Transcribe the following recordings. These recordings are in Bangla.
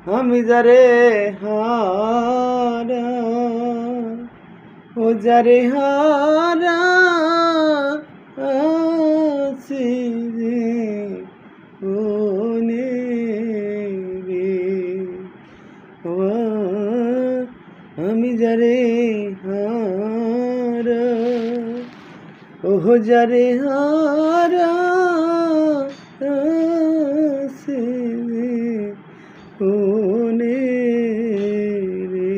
আমি যারে হারা ও যারে হারা আছি রে ওনে রে ও আমি যারে হারা ও যারে হারা আছি রে ওনে রে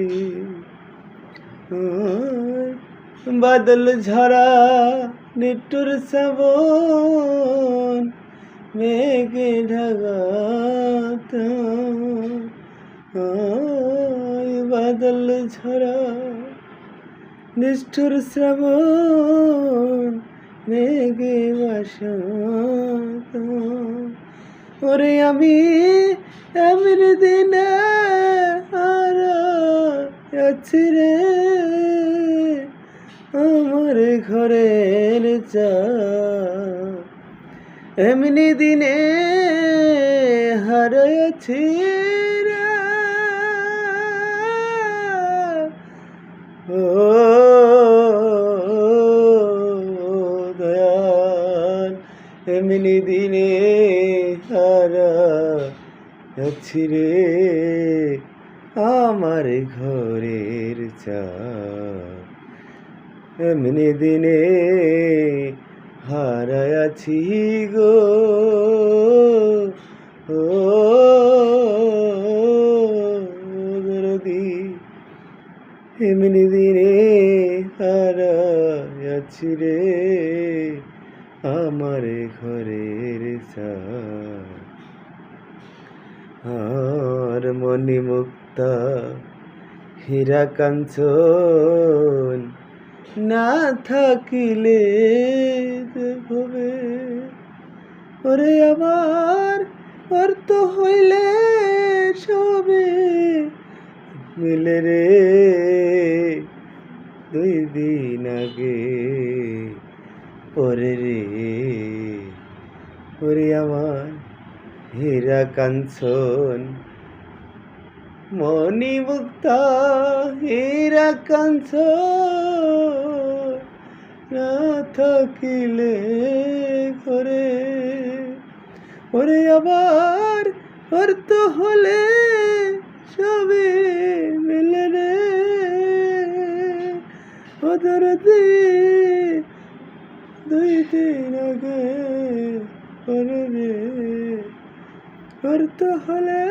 বাদল ঝরা নিটুর শ্রাবণ মেঘে ঢাকাত বাদল ঝরা নিষ্ঠুর শ্রাবণ মেঘে বাসাত ওরে আমি এমন দিনে হারা আছি রে আমার ঘরের চা এমনি দিনে হারাইছি রে ও দয়াল এমনি দিনে হারাইছি রে আমার ঘরের চা এমনি দিনে হারাইছি গো ও দরদি এমনি দিনে হারাইছি রে আমার ঘরের চা আর মণি মুক্তা হীরা কাঞ্চন না থাকিলে হবে ওরে আমার অর্থ হইলে সবে মিলে রে দুই দিন আগে পরে রে ওরে আমার হীরা কাঞ্চন মণি মুক্তা হীরা কাঞ্চন না থাকিলে ঘরে ওরে আবার অর্থ হলে সবে মিলে রে ওদের দুই দিন আগে রে অর্থ হলে